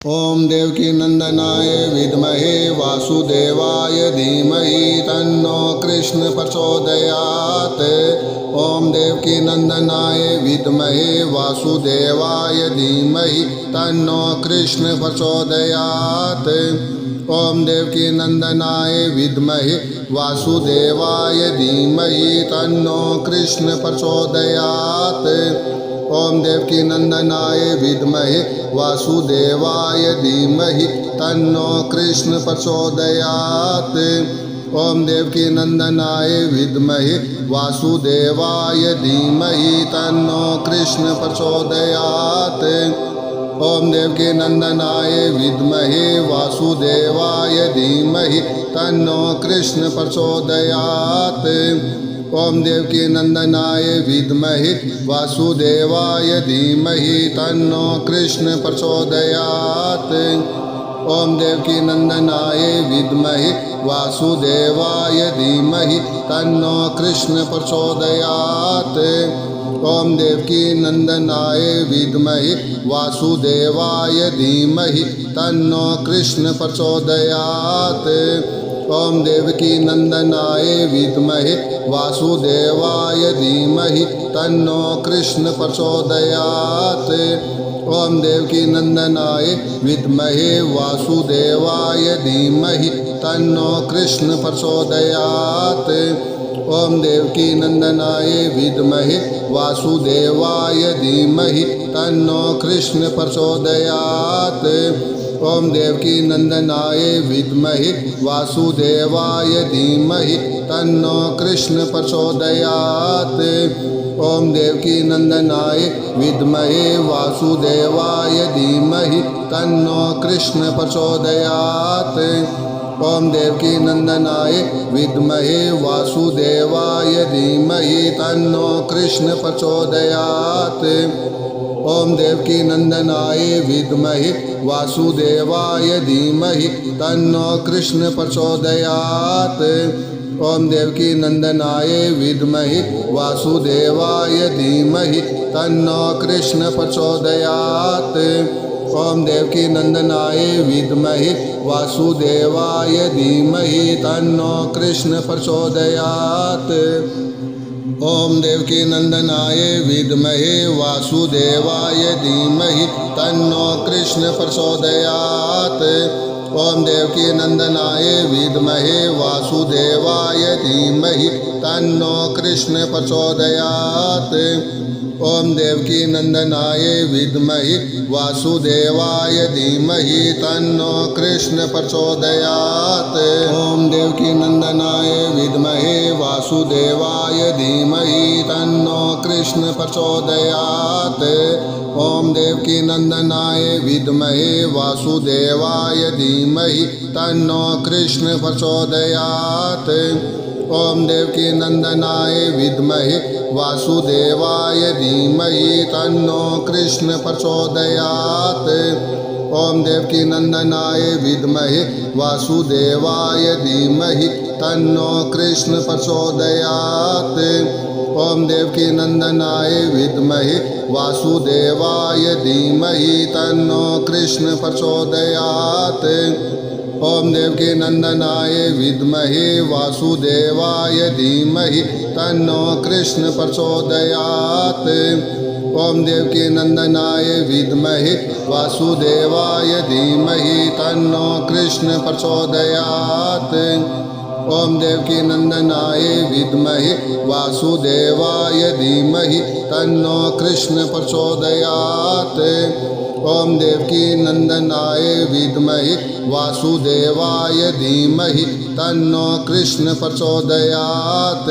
ओम देवकी नंदनाय विद्महे वासुदेवाय धीमहि तन्नो कृष्ण प्रचोदयात्। ओम देवकी नंदनाय विद्महे वासुदेवाय धीमहि तन्नो कृष्ण प्रचोदयात्। ओम देवकी नंदनाय विद्महे वासुदेवाय धीमहि तन्नो कृष्ण प्रचोदयात्। ओम देवकी नंदनाय विद्महे वासुदेवाय धीमहि तन्नो कृष्ण प्रचोदयात्। ओम देवकी नंदनाय विद्महे वासुदेवाय धीमहि तन्नो कृष्ण प्रचोदयात्। ओम देवकी नंदनाय विद्महे वासुदेवाय धीमहि तन्नो कृष्ण प्रचोदयात्। ओम देवकी नंदनाय विद्महे वासुदेवाय धीमहि तन्नो कृष्ण प्रचोदयात्। ओम देवकी नंदनाय विद्महे वासुदेवाय धीमहि तन्नो कृष्ण प्रचोदयात्। ओम देवकी नंदनाय विद्महे वासुदेवाय धीमहि तन्नो कृष्ण प्रचोदयात्। ओम देवकी नंदनाय विद्महे वासुदेवाय धीमहि तन्नो कृष्ण प्रचोदयात्। ओम देवकी नंदनाय विद्महे वासुदेवाय धीमहि तन्नो कृष्ण प्रचोदयात्। ओम देवकी नंदनाय विद्महे वासुदेवाय धीमहि तन्नो कृष्ण प्रचोदयात्। ओम देवकी नंदनाय विद्महे वासुदेवाय धीमहि तन्नो कृष्ण प्रचोदयात्। ओम देवकी नंदनाय विद्महे वासुदेवाय धीमहि तन्नो कृष्ण प्रचोदयात्। ओम देवकी नंदनाय विद्महे वासुदेवाय धीमहि तन्नो कृष्ण प्रचोदयात्। ओम देवकी नंदनाय विद्महे वासुदेवाय धीमहि तन्नो कृष्ण प्रचोदयात्। ओम देवकी नंदनाय विद्महे वासुदेवाय धीमहि तन्नो कृष्ण प्रचोदयात्। ओम देवकी नंदनाय विद्महे वासुदेवाय धीमहि तन्नो कृष्ण प्रचोदयात्। ओम देवकी नंदनाय विद्महे वासुदेवाय धीमहि तन्नो कृष्ण प्रचोदयात्। ओम देवकी नंदनाय विद्महे वासुदेवाय धीमहि तन्नो कृष्ण प्रचोदयात्। ओम देवकी नंदनाय विद्महे वासुदेवाय धीमहि तन्नो कृष्ण प्रचोदयात्। ओम देवकी नंदनाय विद्महे वासुदेवाय धीमहि तन्नो कृष्ण प्रचोदयात्। ओम देवकी नंदनाय विद्महे वासुदेवाय धीमहि तन्नो कृष्ण प्रचोदयात्। ओम देवकी नंदनाय विद्महे वासुदेवाय धीमहि तन्नो कृष्ण प्रचोदयात्। ओम देवकी नंदनाय विद्महे वासुदेवाय धीमहि तन्नो कृष्ण प्रचोदयात्। ओम देवकी नंदनाय विद्महे वासुदेवाय धीमहि तन्नो कृष्ण प्रचोदयात्। ओम देवकी नंदनाय विद्महे वासुदेवाय धीमहि तन्नो कृष्ण प्रचोदयात्। ओम देवकी नंदनाय विद्महे वासुदेवाय धीमहि तन्नो कृष्ण प्रचोदयात्। ओम देवकी नंदनाय विद्महे वासुदेवाय धीमहि तन्नो कृष्ण प्रचोदयात्। ओम देवकी नंदनाय विद्महे वासुदेवाय धीमहि तन्नो कृष्ण प्रचोदयात्।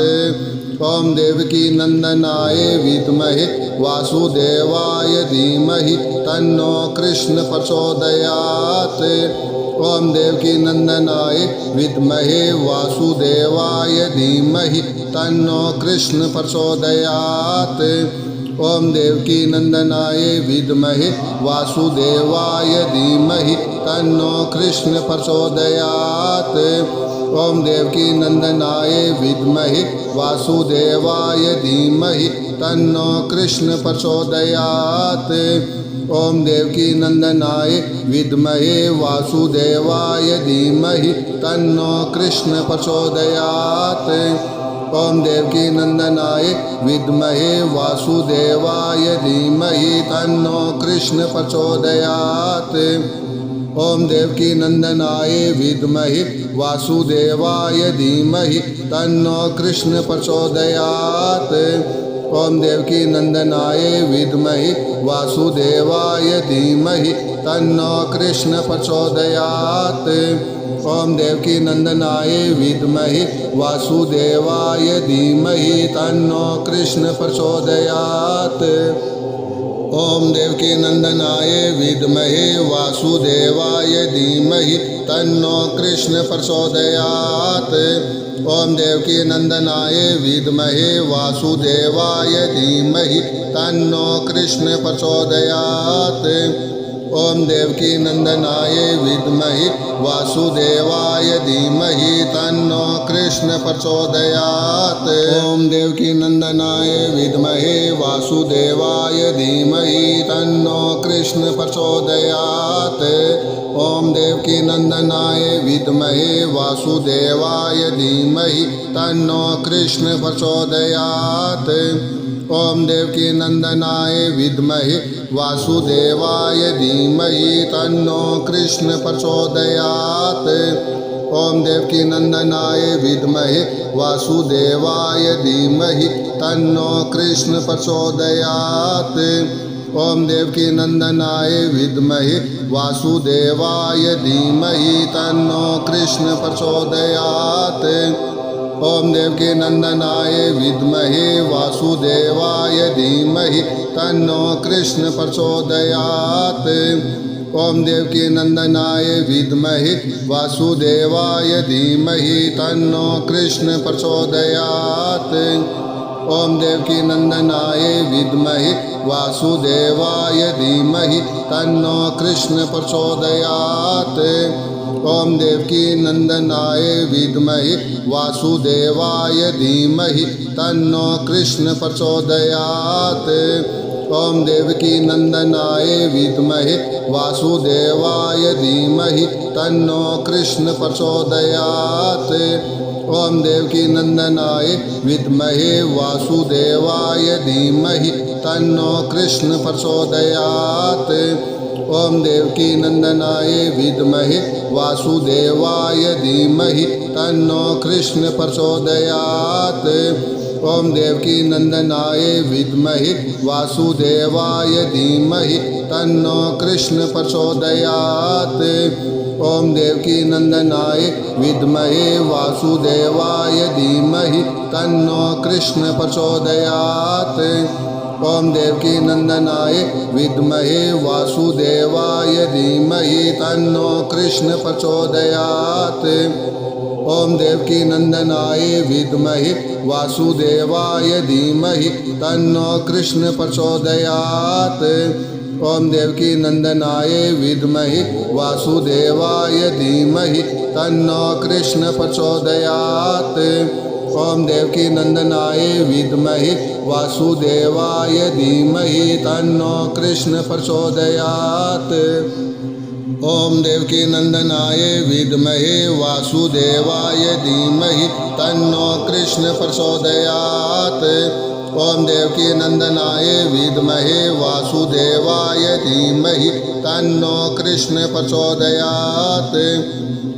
ओम देवकी नंदनाय विद्महे वासुदेवाय धीमहि तन्नो कृष्ण प्रचोदयात्। ओम देवकी नंदनाय विद्महे वासुदेवाय धीमहि तन्नो कृष्ण प्रचोदयात्। ओम देवकी नंदनाय विद्महे वासुदेवाय धीमहि तन्नो कृष्ण प्रचोदयात्। ओम देवकी नंदनाय विद्महे वासुदेवाय धीमहि तन्नो कृष्ण प्रचोदयात्। ओम देवकी नंदनाय विद्महे वासुदेवाय धीमहि तन्नो कृष्ण प्रचोदयात्। ओम देवकी नंदनाय विद्महे वासुदेवाय धीमहि तन्नो कृष्ण प्रचोदयात्। ओम देवकी नंदनाय विद्महे वासुदेवाय धीमहि तन्नो कृष्ण प्रचोदयात्। ओम देवकी नंदनाय विद्महे वासुदेवाय धीमहि तन्नो कृष्ण प्रचोदयात्। ओम देवकी नंदनाय विद्महे वासुदेवाय धीमहि तन्नो कृष्ण प्रचोदयात्। ओम देवकी नंदनाय विद्महे वासुदेवाय धीमहि तन्नो कृष्ण प्रचोदयात्। ओम देवकी नंदनाय विद्महे वासुदेवाय धीमहि तन्नो कृष्ण प्रचोदयात्। ओम देवकी नंदनाय विद्महे वासुदेवाय धीमहि तन्नो कृष्ण प्रचोदयात्। ओम देवकी नंदनाय विद्महे वासुदेवाय धीमहि तन्नो कृष्ण प्रचोदयात्। ओम देवकी नंदनाय विद्महे वासुदेवाय धीमहि तन्नो कृष्ण प्रचोदयात्। ओम देवकी नंदनाय विद्महे वासुदेवाय धीमहि तन्नो कृष्ण प्रचोदयात्। ओम देवकी नंदनाय विद्महे वासुदेवाय धीमहि तन्नो कृष्ण प्रचोदयात्। ओम देवकी नंदनाय विद्महे वासुदेवाय धीमहि तन्नो कृष्ण प्रचोदयात्। ओम देवकी नंदनाय विद्महे वासुदेवाय धीमहि तन्नो कृष्ण प्रचोदयात्। ओम देवकी नंदनाय विद्महे वासुदेवाय धीमहि तन्नो कृष्ण प्रचोदयात्। ओम देवकी नंदनाय विद्महे वासुदेवाय धीमहि तन्नो कृष्ण प्रचोदयात्। ओम देवकी नंदनाय विद्महे वासुदेवाय धीमहि तन्नो कृष्ण प्रचोदयात्। ओम देवकी नंदनाय विद्महे वासुदेवाय धीमहि तन्नो कृष्ण प्रचोदयात्। ओम देवकी नंदनाय विद्महे वासुदेवाय धीमहि तन्नो कृष्ण प्रचोदयात्। ओम देवकी नंदनाय विद्महे वासुदेवाय धीमहि तन्नो कृष्ण प्रचोदयात्। ओम देवकी नंदनाय विद्महे वासुदेवाय धीमहि तन्नो कृष्ण प्रचोदयात्। ओम देवकी नंदनाय विद्महे वासुदेवाय धीमहि तन्नो कृष्ण प्रचोदयात्। ओम देवकी नंदनाय विद्महे वासुदेवाय धीमहि तन्नो कृष्ण प्रचोदयात्। ओम देवकी नंदनाय विद्महे वासुदेवाय धीमहि तन्नो कृष्ण प्रचोदयात्। ओम देवकी नंदनाय विद्महे वासुदेवाय धीमहि तन्नो कृष्ण प्रचोदयात्। ओम देवकी नंदनाय विद्महे वासुदेवाय धीमहि तन्नो कृष्ण प्रचोदयात्। ओम देवकी नंदनाय विद्महे वासुदेवाय धीमहि तन्नो कृष्ण प्रचोदयात्। ओम देवकी नंदनाय विद्महे वासुदेवाय धीमहि तन्नो कृष्ण प्रचोदयात्।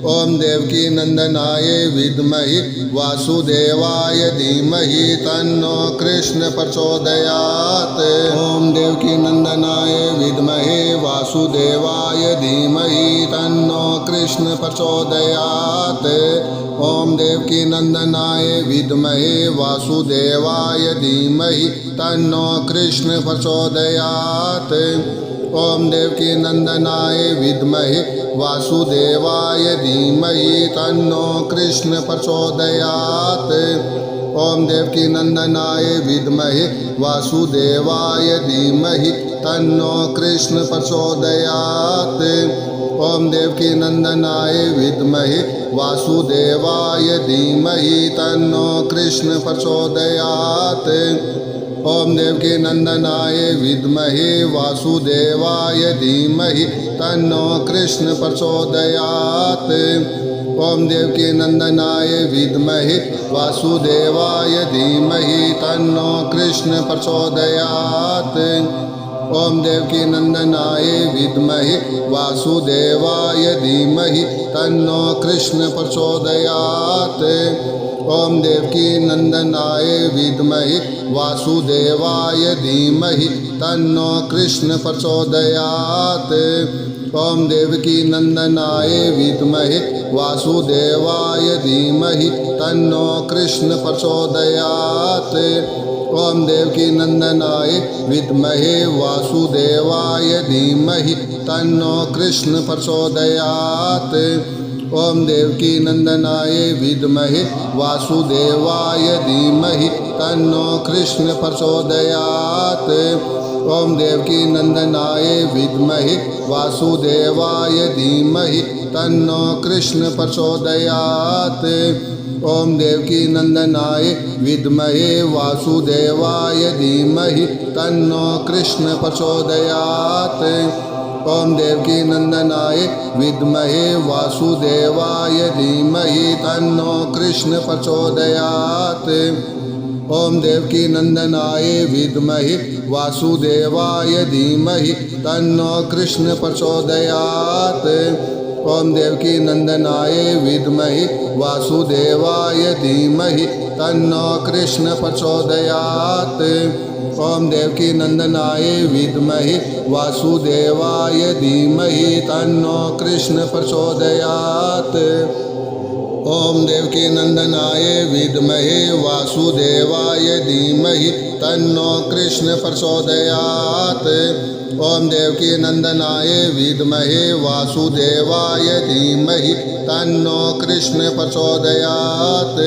ओम देवकी नंदनाय विद्महे वासुदेवाय धीमहि तन्नो कृष्ण प्रचोदयात्। ओम देवकी नंदनाय विद्महे वासुदेवाय धीमहि तन्नो कृष्ण प्रचोदयात्। ओम देवकी नंदनाय विद्महे वासुदेवाय धीमहि तन्नो कृष्ण प्रचोदयात्। ओम देवकी नंदनाय विद्महे वासुदेवाय धीमहि तन्नो कृष्ण प्रचोदयात्। ओम देवकी नंदनाय विद्महे वासुदेवाय धीमहि तन्नो कृष्ण प्रचोदयात्। ओम देवकी नंदनाय विद्महे वासुदेवाय धीमहि तन्नो कृष्ण प्रचोदयात्। ओम देवकी नंदनाय विद्महे वासुदेवाय धीमहि तन्नो कृष्ण प्रचोदयात्। ओम देवकी नंदनाय विद्महे वासुदेवाय धीमहि तन्नो कृष्ण प्रचोदयात्। ओम देवकी नंदनाय विद्महे वासुदेवाय धीमहि तन्नो कृष्ण प्रचोदयात्। ओम देवकी नंदनाय विद्महे वासुदेवाय धीमहि तन्नो कृष्ण प्रचोदयात्। ओम देवकी नंदनाय विद्महे वासुदेवाय धीमहि तन्नो कृष्ण प्रचोदयात्। ओम देवकी नंदनाय विद्महे वासुदेवाय धीमहि तन्नो कृष्ण प्रचोदयात्। ओम देवकी नंदनाय विद्महे वासुदेवाय धीमहि तन्नो कृष्ण प्रचोदयात्। ओम देवकी नंदनाय विद्महे वासुदेवाय धीमहि तन्नो कृष्ण प्रचोदयात्। ओम देवकी नंदनाय विद्महे वासुदेवाय धीमहि तन्नो कृष्ण प्रचोदयात्। ओम देवकी नंदनाय विद्महे वासुदेवाय धीमहि तन्नो कृष्ण प्रचोदयात्। ओम देवकी नंदनाय विद्महे वासुदेवाय धीमहि तन्नो कृष्ण प्रचोदयात्। ओम देवकी नंदनाय विद्महे वासुदेवाय धीमहि तन्नो कृष्ण प्रचोदयात्। ओम देवकी नंदनाय विद्महे वासुदेवाय धीमहि तन्नो कृष्ण प्रचोदयात्। ओम देवकी नंदनाय विद्महे वासुदेवाय धीमहि तन्नो कृष्ण प्रचोदयात्। ओम देवकी नंदनाय विद्महे वासुदेवाय धीमहि तन्नो कृष्ण प्रचोदयात्।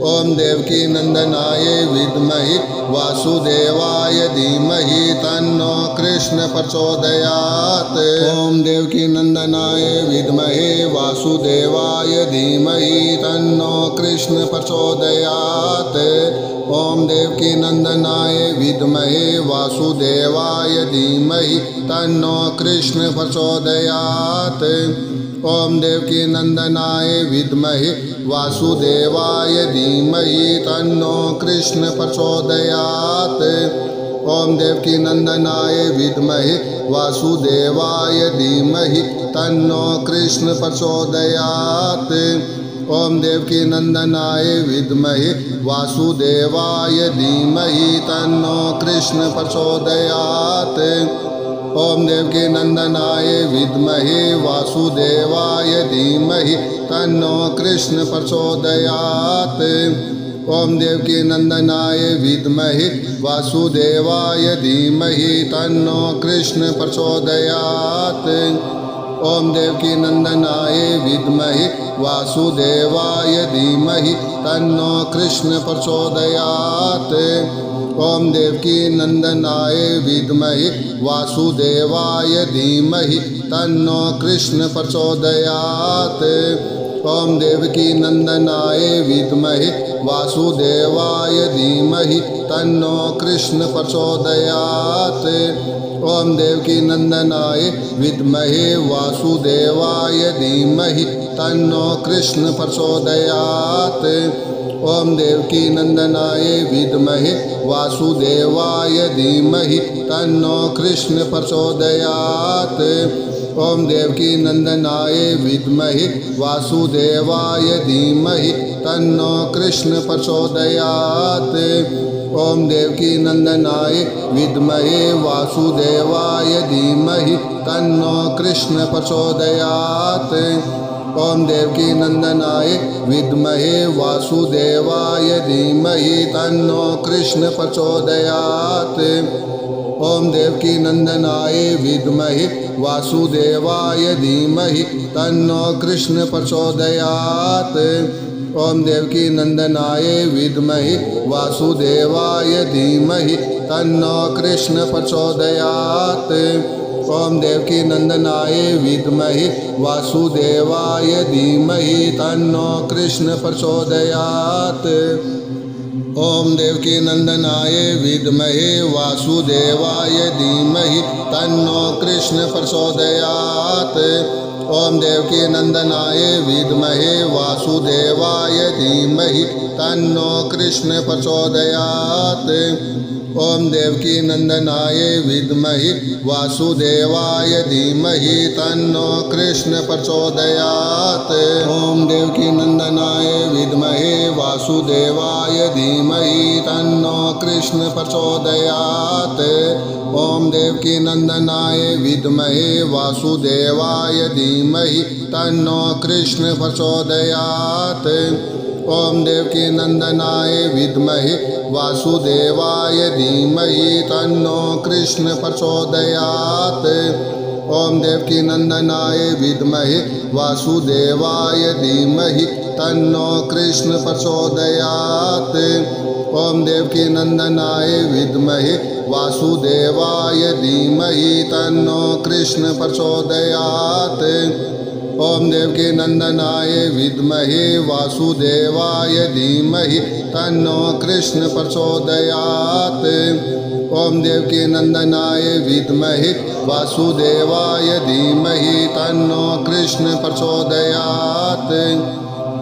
ओम देवकी नंदनाय विद्महे वासुदेवाय धीमहि तन्नो कृष्ण प्रचोदयात्। ओम देवकी नंदनाय विद्महे वासुदेवाय धीमहि तन्नो कृष्ण प्रचोदयात्। ओम देवकी नंदनाय विद्महे वासुदेवाय धीमहि तन्नो कृष्ण प्रचोदयात्। ओम देवकी नंदनाय विद्महे वासुदेवाय धीमहि तन्नो कृष्ण प्रचोदयात्। ओम देवकी नंदनाय विद्महे वासुदेवाय धीमहि तन्नो कृष्ण प्रचोदयात्। ओम देवकी नंदनाय विद्महे वासुदेवाय धीमहि तन्नो कृष्ण प्रचोदयात्। ओम देवकी नंदनाय विद्महे वासुदेवाय धीमहि तन्नो कृष्ण प्रचोदयात्। ओम देवकी नंदनाय विद्महे वासुदेवाय धीमहि तन्नो कृष्ण प्रचोदयात्। ओम देवकी नंदनाय विद्महे वासुदेवाय धीमहि तन्नो कृष्ण प्रचोदयात्। ओम देवकी नंदनाय विद्महे वासुदेवाय धीमहि तन्नो कृष्ण प्रचोदयात्। ओम देवकी नंदनाय विद्महे वासुदेवाय धीमहि तन्नो कृष्ण प्रचोदयात्। ओम देवकी नंदनाय विद्महे वासुदेवाय धीमहि तन्नो कृष्ण प्रचोदयात्। ओम देवकी नंदनाय विद्महे वासुदेवाय धीमहि तन्नो कृष्ण प्रचोदयात्। ओम देवकी नंदनाय विद्महे वासुदेवाय धीमहि तन्नो कृष्ण प्रचोदयात्। ओम देवकी नंदनाय विद्महे वासुदेवाय धीमहि तन्नो कृष्ण प्रचोदयात्। ओम देवकी नंदनाय विद्महे वासुदेवाय धीमहि तन्नो कृष्ण प्रचोदयात्। ओम देवकी नंदनाय विद्महे वासुदेवाय धीमहि तन्नो कृष्ण प्रचोदयात्। ओम देवकी नंदनाय विद्महे वासुदेवाय धीमहि तन्नो कृष्ण प्रचोदयात्। ओम देवकी नंदनाय विद्महे वासुदेवाय धीमहि तन्नो कृष्ण प्रचोदयात्। ओम देवकी नंदनाय विद्महे वासुदेवाय धीमहि तन्नो कृष्ण प्रचोदयात्। ओम देवकी नंदनाय विद्महे वासुदेवाय धीमहि तन्नो कृष्ण प्रचोदयात्। ओम देवकी नंदनाय विद्महि वासुदेवाय धीमहि तन्नो कृष्ण प्रचोदयात्। ओम देवकी नंदनाय विद्महे वासुदेवाय धीमहि तन्नो कृष्ण प्रचोदयात्। ओम देवकी नंदनाय विद्महे वासुदेवाय धीमहि तन्नो कृष्ण प्रचोदयात्। ओम देवकी नंदनाय विद्महे वासुदेवाय धीमहि तन्नो कृष्ण प्रचोदयात्। ओम देवकी नंदनाय विद्महे वासुदेवाय धीमहि तन्नो कृष्ण प्रचोदयात्। ओम देवकी नंदनाय विद्महे वासुदेवाय धीमहि तन्नो कृष्ण प्रचोदयात्। ओम देवकी नंदनाय विद्महे वासुदेवाय धीमहि तन्नो कृष्ण प्रचोदयात्। ओम देवकी नंदनाय विद्महे वासुदेवाय धीमहि तन्नो कृष्ण प्रचोदयात्।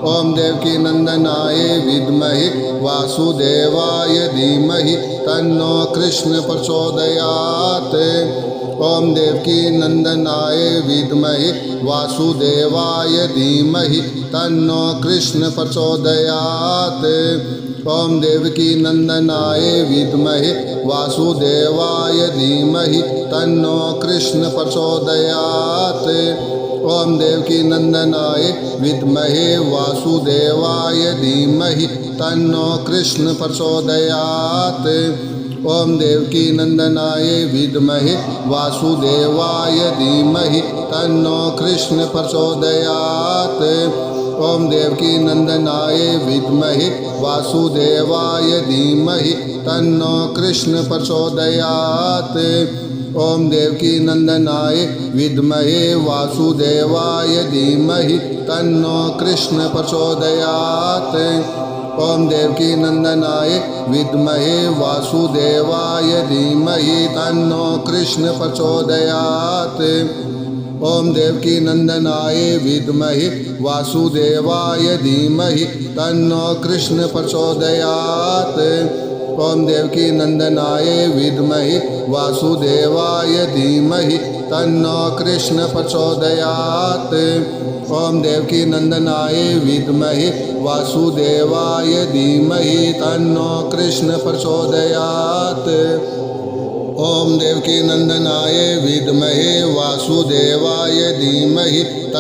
ओम देवकी नंदनाय विद्महे वासुदेवाय धीमहि तन्नो कृष्ण प्रचोदयात्। ओम देवकी नंदनाय विद्महे वासुदेवाय धीमहि तन्नो कृष्ण प्रचोदयात्। ओम देवकी नंदनाय विद्महे वासुदेवाय धीमहि तन्नो कृष्ण प्रचोदयात्। ओम देवकी नंदनाय विद्महे वासुदेवाय धीमहि तन्नो कृष्ण प्रचोदयात्। ओम देवकी नंदनाय विद्महे वासुदेवाय धीमहि तन्नो कृष्ण प्रचोदयात्। ओम देवकी नंदनाय विद्महे वासुदेवाय धीमहि तन्नो कृष्ण प्रचोदयात्। ओम देवकी नंदनाय विद्महे वासुदेवाय धीमहि तन्नो कृष्ण प्रचोदयात्। ओम देवकी नंदनाय विद्महे वासुदेवाय धीमहि तन्नो कृष्ण प्रचोदयात्। ओम देवकी नंदनाय विद्महे वासुदेवाय धीमहि तन्नो कृष्ण प्रचोदयात्। ओम देवकी नंदनाय विद्महे वासुदेवाय धीमहि तन्नो कृष्ण प्रचोदयात्। ओम देवकी नंदनाय विद्महे वासुदेवाय धीमहि तन्नो कृष्ण प्रचोदयात्। ओम देवकी नंदनाय विद्महे वासुदेवाय धीमहि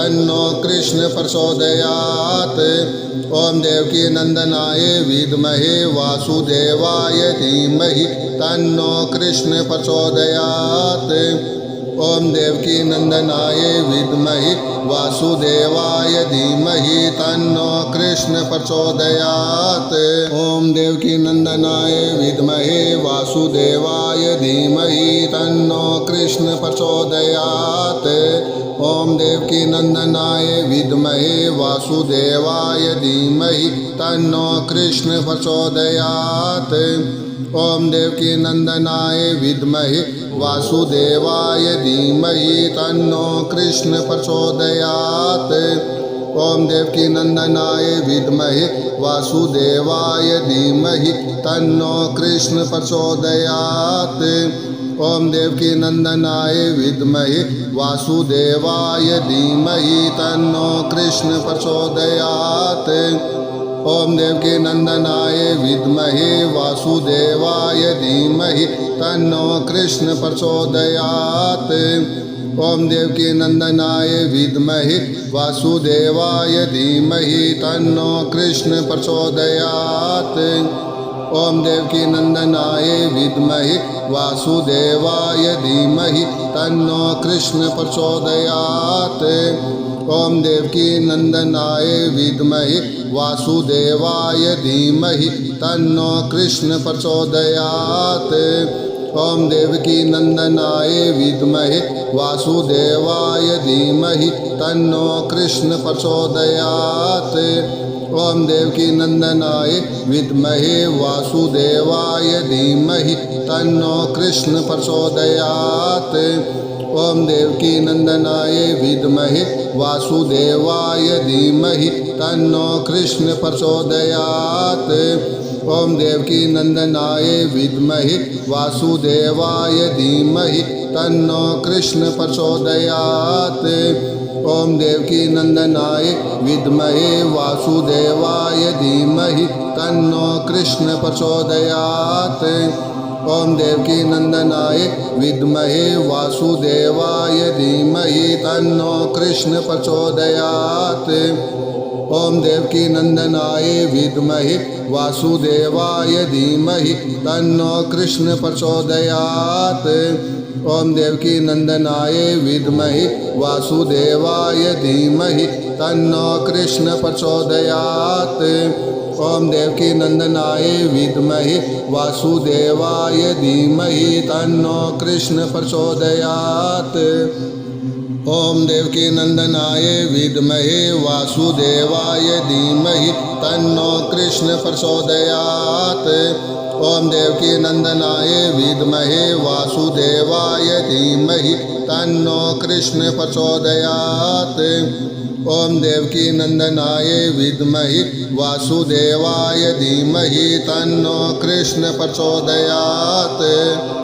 तन्नो कृष्ण प्रचोदयात्। ओम देवकी नंदनाय विद्महे वासुदेवाय धीमहि तन्नो कृष्ण प्रचोदयात्। ओम देवकी नंदनाय विद्महे वासुदेवाय धीमहि तन्नो कृष्ण प्रचोदयात्। ओम देवकी नंदनाय विद्महे वासुदेवाय धीमहि तन्नो कृष्ण प्रचोदयात्। ओम देवकी नंदनाय विद्महे वासुदेवाय धीमहि तन्नो कृष्ण प्रचोदयात्। ओम देवकी नंदनाय विद्महे वासुदेवाय धीमहि तन्नो कृष्ण प्रचोदयात्। ओम देवकी नंदनाय विद्महे वासुदेवाय धीमहि तन्नो कृष्ण प्रचोदयात्। ओम देवकी नंदनाय विद्महे वासुदेवाय धीमहि तन्नो कृष्ण प्रचोदयात्। ओम देवकी नंदनाय विद्महे वासुदेवाय धीमहि तन्नो कृष्ण प्रचोदयात्। ओम देवकी नंदनाय विद्महे वासुदेवाय धीमहि तन्नो कृष्ण प्रचोदयात्। ओम देवकी नंदनाय विद्महे वासुदेवाय धीमहि तन्नो कृष्ण प्रचोदयात्। ओम देवकी नंदनाय विद्महे वासुदेवाय धीमहि तन्नो कृष्ण प्रचोदयात्। ओम देवकी नंदनाय विद्महे वासुदेवाय धीमहि तन्नो कृष्ण प्रचोदयात्। ओम देवकी नंदनाय विद्महे वासुदेवाय धीमहि तन्नो कृष्ण प्रचोदयात्। ओम देवकी नंदनाय विद्महे वासुदेवाय धीमहि तन्नो कृष्ण प्रचोदयात्। ओम देवकी नंदनाय विद्महे वासुदेवाय धीमहि तन्नो कृष्ण प्रचोदयात्। ओम देवकी नंदनाय विद्महे वासुदेवाय धीमहि तन्नो कृष्ण प्रचोदयात्। ओम देवकी नंदनाय विद्महे वासुदेवाय धीमहि तन्नो कृष्ण प्रचोदयात्। ओम देवकी नंदनाय विद्महे वासुदेवाय धीमहि तन्नो कृष्ण प्रचोदयात्। ओम देवकी नंदनाय विद्महे वासुदेवाय धीमहि तन्नो कृष्ण प्रचोदयात्। ओम देवकी नंदनाय विद्महे वासुदेवाय धीमहि तन्नो कृष्ण प्रचोदयात्। ओम देवकी नंदनाय विद्महे वासुदेवाय धीमहि तन्नो कृष्ण प्रचोदयात्। ओम देवकी नंदनाय विद्महे वासुदेवाय धीमहि तन्नो कृष्ण प्रचोदयात्। ओम देवकी नंदनाय विद्महे वासुदेवाय धीमहि तन्नो कृष्ण प्रचोदयात्।